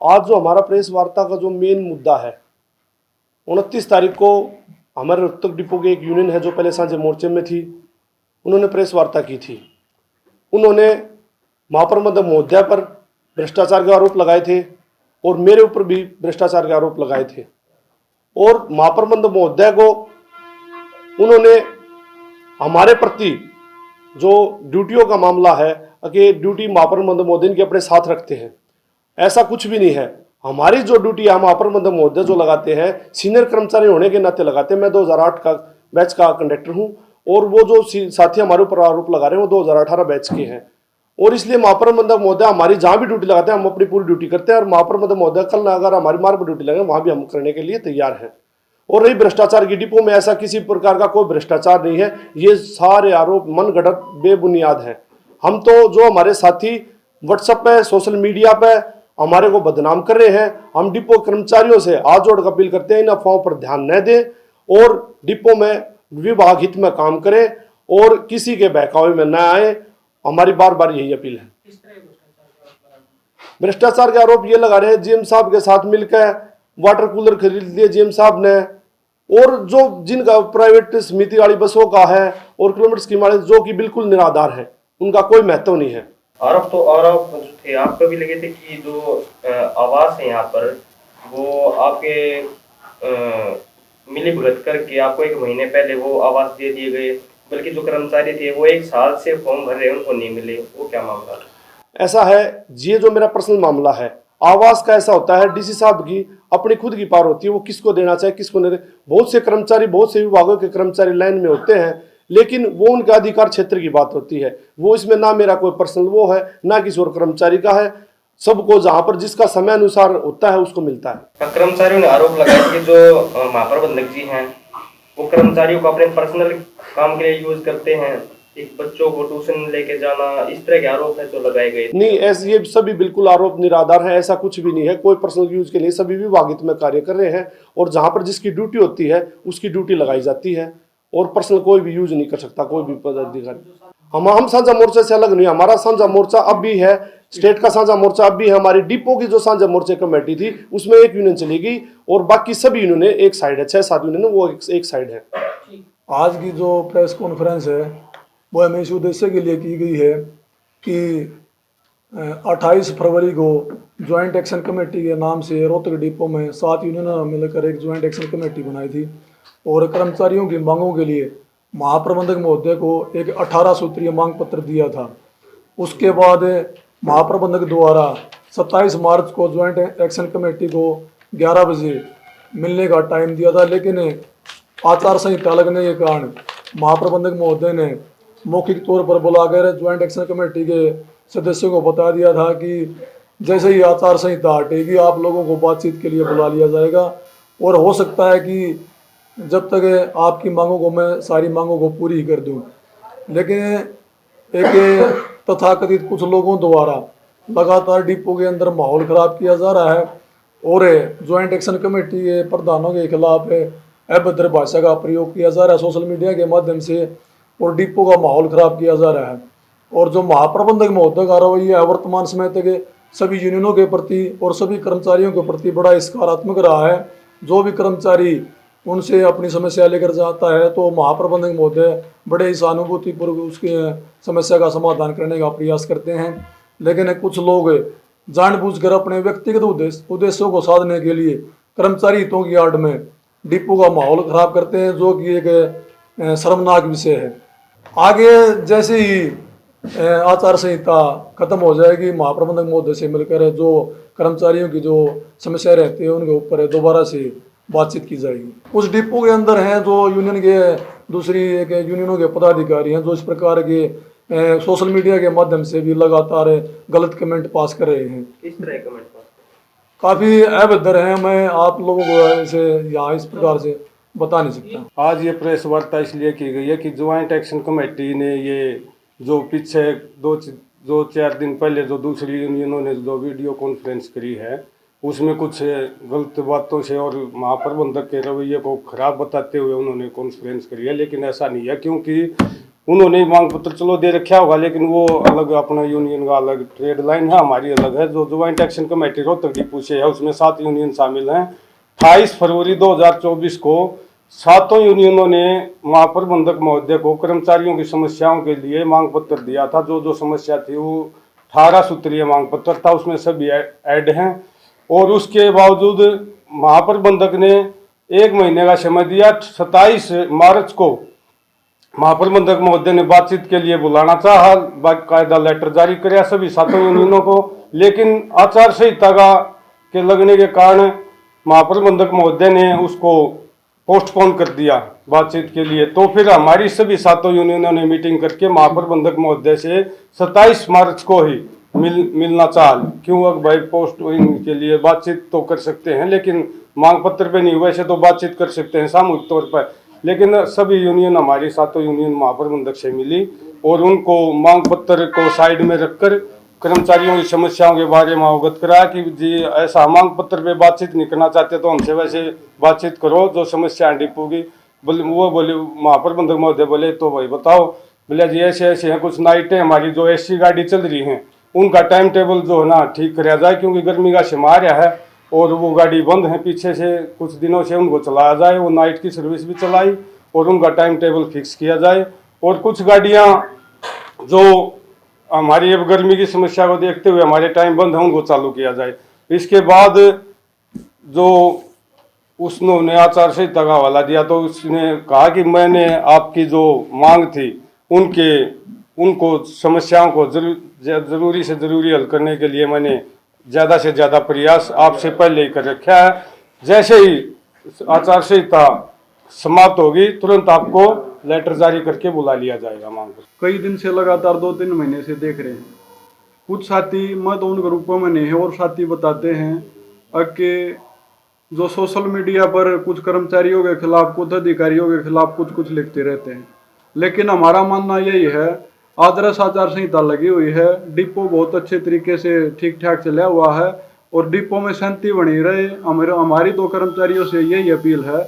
आज जो हमारा प्रेस वार्ता का जो मेन मुद्दा है, 29 तारीख को हमारे रोहतक डिपो की एक यूनियन है जो पहले सांझे मोर्चे में थी, उन्होंने प्रेस वार्ता की थी। उन्होंने महाप्रबंधक महोदय पर भ्रष्टाचार के आरोप लगाए थे और मेरे ऊपर भी भ्रष्टाचार के आरोप लगाए थे। और महाप्रबंधक महोदय को उन्होंने हमारे प्रति जो ड्यूटियों का मामला है कि ड्यूटी महाप्रबंधक महोदय के अपने साथ रखते हैं, ऐसा कुछ भी नहीं है। हमारी जो ड्यूटी है महाप्रबंधक महोदय जो लगाते हैं, सीनियर कर्मचारी होने के नाते लगाते हैं। मैं 2008 का बैच का कंडक्टर हूं और वो जो साथी हमारे ऊपर आरोप लगा रहे हैं वो 2018 बैच के हैं। और इसलिए महाप्रबंधक महोदय हमारी जहां भी ड्यूटी लगाते हैं हम अपनी पूरी ड्यूटी करते हैं। और महाप्रबंधक महोदय कल अगर हमारी मार्ग पर ड्यूटी लगे वहां भी हम करने के लिए तैयार हैं। और रही भ्रष्टाचार की, डिपो में ऐसा किसी प्रकार का कोई भ्रष्टाचार नहीं है। ये सारे आरोप मनगढ़ंत बेबुनियाद हैं। हम तो जो हमारे साथी व्हाट्सएप पे, सोशल मीडिया पे हमारे को बदनाम कर रहे हैं, हम डिपो कर्मचारियों से हाथ जोड़ अपील करते हैं इन अफवाहों पर ध्यान न दें और डिपो में विभाग हित में काम करें और किसी के बहकावे में न आए। हमारी बार बार यही अपील है। भ्रष्टाचार के आरोप ये लगा रहे हैं, जीएम साहब के साथ मिलकर वाटर कूलर खरीद लिए जीएम साहब ने, और जो जिनका प्राइवेट समिति वाली बसों का है और किलोमीटर स्कीम वाले जो कि बिल्कुल निराधार है, उनका कोई महत्व नहीं है। आरोप तो आरोप थे आपको भी लगे थे कि जो आवास है यहाँ पर वो आपके मिली भुगत करके आपको 1 महीने पहले वो आवास दे दिए गए, बल्कि जो कर्मचारी थे वो 1 साल से फॉर्म भर रहे उनको नहीं मिले, वो क्या मामला? ऐसा है, ये जो मेरा पर्सनल मामला है, आवास का ऐसा होता है डीसी साहब की अपनी खुद की पावर होती है, वो किसको देना चाहे किसको नहीं। बहुत से कर्मचारी, बहुत से विभागों के कर्मचारी लाइन में होते हैं, लेकिन वो उनके अधिकार क्षेत्र की बात होती है। वो इसमें ना मेरा कोई पर्सनल वो है ना किसी और कर्मचारी का है। सबको जहां पर जिसका समय अनुसार होता है उसको मिलता है। कर्मचारियों ने आरोप लगाया कि जो महाप्रबंधक जी हैं वो कर्मचारियों को अपने पर्सनल काम के लिए यूज करते हैं, एक बच्चों को ट्यूशन लेके जाना, इस तरह के आरोप है जो लगाए गए। नहीं, ऐसे ये सभी बिल्कुल आरोप निराधार है। ऐसा कुछ भी नहीं है। कोई पर्सनल यूज के लिए सभी विभागित में कार्य कर रहे हैं और जहां पर जिसकी ड्यूटी होती है उसकी ड्यूटी लगाई जाती है और पर्सनल कोई भी यूज नहीं कर सकता कोई भी पदाधिकारी। हम साझा मोर्चे से अलग नहीं। हमारा साझा मोर्चा अब भी है, स्टेट का साझा मोर्चा अब भी है। हमारी डिपो की जो साझा मोर्चे कमेटी थी उसमें एक यूनियन चली गई और बाकी सभी यूनियन एक साइड है, 6-7 यूनियन वो एक साइड है। आज की जो प्रेस कॉन्फ्रेंस है वो हमें इस उद्देश्य के लिए की गई है कि 28 फरवरी को ज्वाइंट एक्शन कमेटी के नाम से रोहतक डिपो में 7 यूनियनों ने मिलकर एक ज्वाइंट एक्शन कमेटी बनाई थी और कर्मचारियों की मांगों के लिए महाप्रबंधक महोदय को एक 18 सूत्रीय मांग पत्र दिया था। उसके बाद महाप्रबंधक द्वारा 27 मार्च को ज्वाइंट एक्शन कमेटी को 11 बजे मिलने का टाइम दिया था, लेकिन आचार संहिता लगने के कारण महाप्रबंधक महोदय ने मौखिक तौर पर बुलाकर ज्वाइंट एक्शन कमेटी के सदस्यों को बता दिया था कि जैसे ही आचार संहिता हटेगी आप लोगों को बातचीत के लिए बुला लिया जाएगा और हो सकता है कि जब तक आपकी मांगों को मैं सारी मांगों को पूरी कर दूं। लेकिन एक तथाकथित कुछ लोगों द्वारा लगातार डिपो के अंदर माहौल खराब किया जा रहा है और ज्वाइंट एक्शन कमेटी के प्रधानों के खिलाफ अभद्र भाषा का प्रयोग किया जा रहा है सोशल मीडिया के माध्यम से और डिपो का माहौल खराब किया जा रहा है। और जो महाप्रबंधक महोदय का रवैया है वर्तमान समय तक सभी यूनियनों के प्रति और सभी कर्मचारियों के प्रति बड़ा सकारात्मक रहा है। जो भी कर्मचारी उनसे अपनी समस्या लेकर जाता है तो महाप्रबंधक महोदय बड़े ही सहानुभूतिपूर्वक उसकी समस्या का समाधान करने का प्रयास करते हैं। लेकिन कुछ लोग जानबूझकर अपने व्यक्तिगत उद्देश्यों को साधने के लिए कर्मचारी हितों की आड़ में डिपो का माहौल खराब करते हैं, जो कि एक शर्मनाक विषय है। आगे जैसे ही आचार संहिता खत्म हो जाएगी महाप्रबंधक महोदय से मिलकर जो कर्मचारियों की जो समस्या रहती है उनके ऊपर दोबारा से बातचीत की जाएगी। उस डिपो के अंदर हैं जो यूनियन के दूसरी एक यूनियनों के पदाधिकारी हैं जो इस प्रकार के सोशल मीडिया के माध्यम से भी लगातार गलत कमेंट पास कर रहे हैं। इस तरह कमेंट काफ़ी अभद्र हैं। मैं आप लोगों को ऐसे यहाँ इस प्रकार से बता नहीं सकता। आज ये प्रेस वार्ता इसलिए की गई है कि ज्वाइंट एक्शन कमेटी ने ये जो पीछे 2-4 दिन पहले जो दूसरी यूनियनों ने जो वीडियो कॉन्फ्रेंस करी है उसमें कुछ गलत बातों से और महाप्रबंधक के रवैये को खराब बताते हुए उन्होंने कॉन्फ्रेंस करी है। लेकिन ऐसा नहीं है, क्योंकि उन्होंने मांग पत्र चलो दे रखा होगा, लेकिन वो अलग अपना यूनियन का अलग ट्रेड लाइन है, हमारी अलग है। जो joint action committee Rohtak depot से है उसमें 7 यूनियन शामिल हैं। 28 फरवरी 2024 को 7 यूनियनों ने महाप्रबंधक महोदय को कर्मचारियों की समस्याओं के लिए मांग पत्र दिया था। जो समस्या थी वो 18 सूत्रीय मांग पत्र था, उसमें सभी ऐड हैं। और उसके बावजूद महाप्रबंधक ने 1 महीने का समय दिया। 27 मार्च को महाप्रबंधक महोदय ने बातचीत के लिए बुलाना चाहा, बाकायदा लेटर जारी कराया सभी 7 यूनियनों को, लेकिन आचार संहिता के लगने के कारण महाप्रबंधक महोदय ने उसको पोस्टपोन कर दिया बातचीत के लिए। तो फिर हमारी सभी 7 यूनियनों ने मीटिंग करके महाप्रबंधक महोदय से 27 मार्च को ही मिलना चाह, क्यों भाई पोस्टपोन के लिए बातचीत तो कर सकते हैं, लेकिन मांग पत्र पे नहीं, वैसे तो बातचीत कर सकते हैं सामूहिक तौर पर। लेकिन सभी यूनियन, हमारी 7 यूनियन महाप्रबंधक से मिली और उनको मांग पत्र को साइड में रखकर कर्मचारियों की समस्याओं के बारे में अवगत कराया कि जी ऐसा मांग पत्र पे बातचीत नहीं करना चाहते तो हमसे वैसे बातचीत करो, जो समस्या डिपो की। वो बोले, महाप्रबंधक महोदय बोले तो भाई बताओ। बोले जी ऐसे ऐसे हैं, कुछ नाइटें हमारी जो एसी गाड़ी चल रही हैं उनका टाइम टेबल जो है ना ठीक कराया जाए, क्योंकि गर्मी का समय आ रहा है और वो गाड़ी बंद है पीछे से कुछ दिनों से, उनको चलाया जाए। वो नाइट की सर्विस भी चलाई और उनका टाइम टेबल फिक्स किया जाए। और कुछ गाड़ियाँ जो हमारी अब गर्मी की समस्या को देखते हुए हमारे टाइम बंद है उनको चालू किया जाए। इसके बाद जो उसने आचार संहिता का हवाला दिया तो उसने कहा कि मैंने आपकी जो मांग थी उनको समस्याओं को जरूरी से जरूरी हल करने के लिए मैंने ज़्यादा से ज़्यादा प्रयास आपसे पहले ही कर रखा है। जैसे ही आचार संहिता समाप्त होगी तुरंत आपको लेटर जारी करके बुला लिया जाएगा मांग पर। कई दिन से लगातार 2-3 महीने से देख रहे हैं। कुछ साथी, मैं तो उन ग्रुपों में नहीं है, और साथी बताते हैं कि जो सोशल मीडिया पर कुछ कर्मचारियों के खिलाफ, कुछ अधिकारियों के खिलाफ कुछ लिखते रहते हैं। लेकिन हमारा मानना यही है, आदर्श आचार संहिता लगी हुई है, डिपो बहुत अच्छे तरीके से ठीक ठाक चला हुआ है और डिपो में शांति बनी रहे। हमारी तो कर्मचारियों से यही अपील है,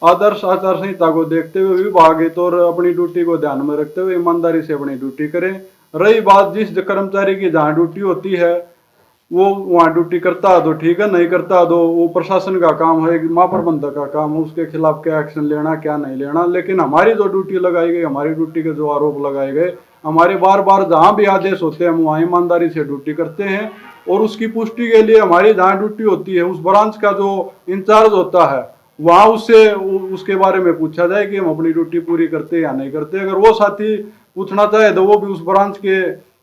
आदर्श आचार संहिता को देखते हुए विभाग हित और अपनी ड्यूटी को ध्यान में रखते हुए ईमानदारी से अपनी ड्यूटी करें। रही बात जिस कर्मचारी की जहाँ ड्यूटी होती है वो वहाँ ड्यूटी करता है तो ठीक है, नहीं करता तो वो प्रशासन का काम है, महाप्रबंधक का काम है, उसके खिलाफ क्या एक्शन लेना क्या नहीं लेना। लेकिन हमारी जो ड्यूटी लगाई गई, हमारी ड्यूटी के जो आरोप लगाए गए, हमारे बार बार जहाँ भी आदेश होते हैं हम वहाँ ईमानदारी से ड्यूटी करते हैं। और उसकी पुष्टि के लिए हमारी जहाँ ड्यूटी होती है उस ब्रांच का जो इंचार्ज होता है वहाँ उससे उसके बारे में पूछा जाए कि हम अपनी ड्यूटी पूरी करते या नहीं करते। अगर वो साथी पूछना चाहे तो वो भी उस ब्रांच के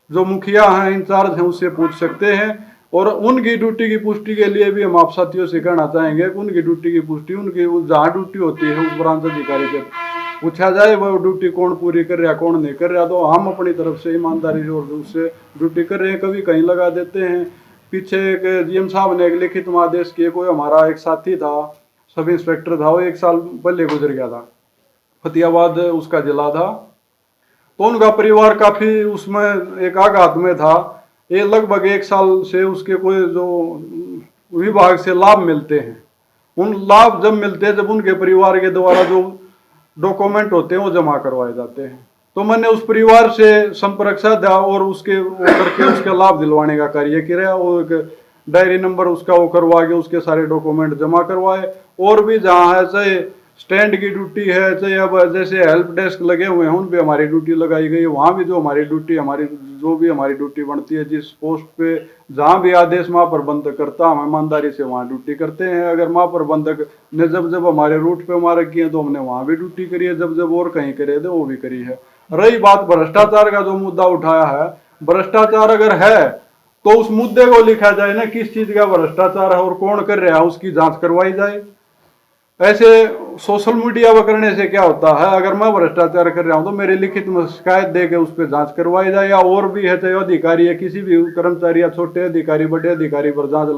जो मुखिया हैं, इंचार्ज हैं, उससे पूछ सकते हैं। और उनकी ड्यूटी की पुष्टि के लिए भी हम आप साथियों से कहना चाहेंगे कि उनकी ड्यूटी की पुष्टि उनकी जहाँ ड्यूटी होती है उस ब्रांच अधिकारी से पूछा जाए, वो ड्यूटी कौन पूरी कर रहा कौन नहीं कर रहा। तो हम अपनी तरफ से ईमानदारी और उससे ड्यूटी कर रहे हैं, कभी कहीं लगा देते हैं। पीछे एक जीएम साहब ने एक लिखित आदेश किए, कोई हमारा एक साथी था, सब इंस्पेक्टर था, वो 1 साल पहले गुजर गया था, फतेहाबाद उसका जिला था। तो उनका परिवार काफ़ी उसमें एक आघात में था। ये लगभग 1 साल से उसके कोई जो विभाग से लाभ मिलते हैं, उन लाभ जब मिलते हैं जब उनके परिवार के द्वारा जो डॉक्यूमेंट होते हैं वो जमा करवाए जाते हैं। तो मैंने उस परिवार से संपर्क साधा और उसके वो करके उसके लाभ दिलवाने का कार्य किया। वो एक डायरी नंबर उसका वो करवा के उसके सारे डॉक्यूमेंट जमा करवाए। और भी जहाँ है, चाहे स्टैंड की ड्यूटी है, चाहे अब जैसे हेल्प डेस्क लगे हुए हैं उन पे हमारी ड्यूटी लगाई गई है, वहाँ भी जो हमारी ड्यूटी हमारी ड्यूटी बनती है, जिस पोस्ट पे जहाँ भी आदेश महाप्रबंधक करता हम ईमानदारी से वहाँ ड्यूटी करते हैं। अगर महाप्रबंधक ने जब हमारे रूट पे मार्क किए तो हमने वहाँ भी ड्यूटी करी है, जब और कहीं करे थे वो भी करी है। रही बात भ्रष्टाचार का जो मुद्दा उठाया है, भ्रष्टाचार अगर है तो उस मुद्दे को लिखा जाए ना, किस चीज का भ्रष्टाचार है और कौन कर रहा है, उसकी जांच करवाई जाए। ऐसे सोशल मीडिया पर करने से क्या होता है, अगर मैं भ्रष्टाचार कर रहा हूं तो मेरी लिखित में शिकायत दे के उस पर जांच करवाई जाए। या और भी है, चाहे अधिकारी है, किसी भी कर्मचारी या छोटे अधिकारी बड़े अधिकारी पर जांच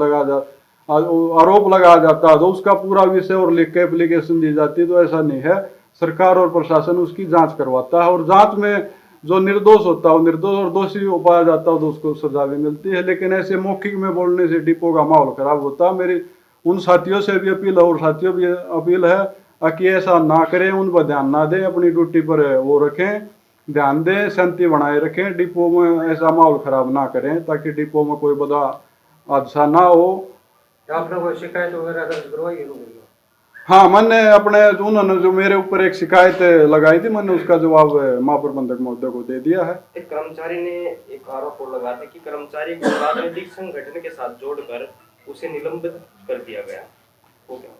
आरोप लगाया जाता है तो उसका पूरा विषय और लिख के एप्लीकेशन दी जाती है। तो ऐसा नहीं है, सरकार और प्रशासन उसकी जांच करवाता है और जांच में जो निर्दोष होता है वो निर्दोष और दोषी हो पाया जाता है तो उसको सजा भी मिलती है। लेकिन ऐसे मौखिक में बोलने से डिपो का माहौल खराब होता है। मेरी उन साथियों से भी अपील है और साथियों भी अपील है कि ऐसा ना करें, उन पर ध्यान ना दें, अपनी ड्यूटी पर वो रखें। ध्यान दें, शांति बनाए रखें, डिपो में ऐसा माहौल खराब ना करें ताकि डिपो में कोई बड़ा हादसा ना हो। आपने कोई शिकायत वगैरह दर्ज करवाई है? हाँ, मैंने अपने उन्होंने जो मेरे ऊपर एक शिकायत लगाई थी, मैंने उसका जवाब महाप्रबंधक महोदय को दे दिया है। एक कर्मचारी ने एक आरोप और लगाया था कि कर्मचारी को राजनीतिक संगठन के साथ जोड़कर उसे निलंबित कर दिया गया। वो क्या?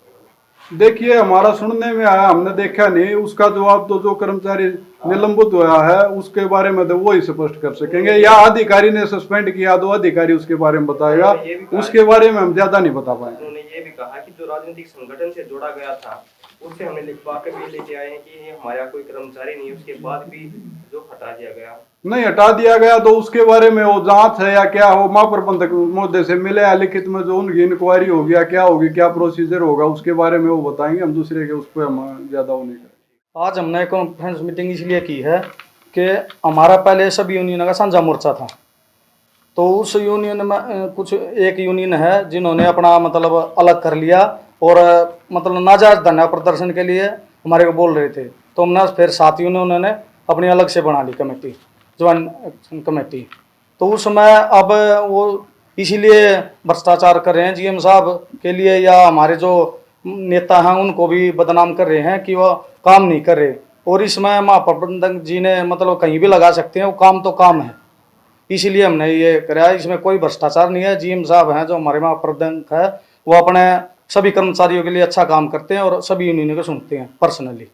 देखिए, हमारा सुनने में आया, हमने देखा नहीं। उसका जवाब तो जो कर्मचारी निलंबित हुआ है उसके बारे में तो वो ही स्पष्ट कर सकेंगे, या अधिकारी ने सस्पेंड किया तो अधिकारी उसके बारे में बताएगा, उसके बारे में हम ज्यादा नहीं बता पाएंगे। उन्होंने ये भी कहा कि जो राजनीतिक संगठन से जोड़ा गया था उससे हमने लिखवा के भी लेके आए हैं कि ये हमारा कोई कर्मचारी नहीं, उसके बाद भी जो हटा दिया गया। नहीं हटा दिया गया तो उसके बारे में वो जांच है या क्या हो, महाप्रबंधक महोदय से मिले या लिखित में जो उनकी इंक्वायरी होगी या क्या होगी, क्या प्रोसीजर होगा, उसके बारे में वो बताएंगे। हम दूसरे के उस पर हम ज्यादा वो नहीं करेंगे। आज हमने कॉन्फ्रेंस मीटिंग इसलिए की है कि हमारा पहले सब यूनियन का साझा मोर्चा था, तो उस यूनियन में कुछ एक यूनियन है जिन्होंने अपना मतलब अलग कर लिया और मतलब नाजायज धरना प्रदर्शन के लिए हमारे को बोल रहे थे। तो हमने फिर साथ यूनियनों ने अपनी अलग से बना ली कमेटी, ज्वाइंट एक्शन कमेटी। तो उस समय अब वो इसीलिए भ्रष्टाचार कर रहे हैं जीएम साहब के लिए, या हमारे जो नेता हैं उनको भी बदनाम कर रहे हैं कि वो काम नहीं कर रहे। और इसमें महाप्रबंधक जी ने मतलब कहीं भी लगा सकते हैं, वो काम तो काम है, इसीलिए हमने ये कराया। इसमें कोई भ्रष्टाचार नहीं है। जीएम साहब हैं जो हमारे महाप्रबंधक है, वो अपने सभी कर्मचारियों के लिए अच्छा काम करते हैं और सभी यूनियनों को सुनते हैं पर्सनली।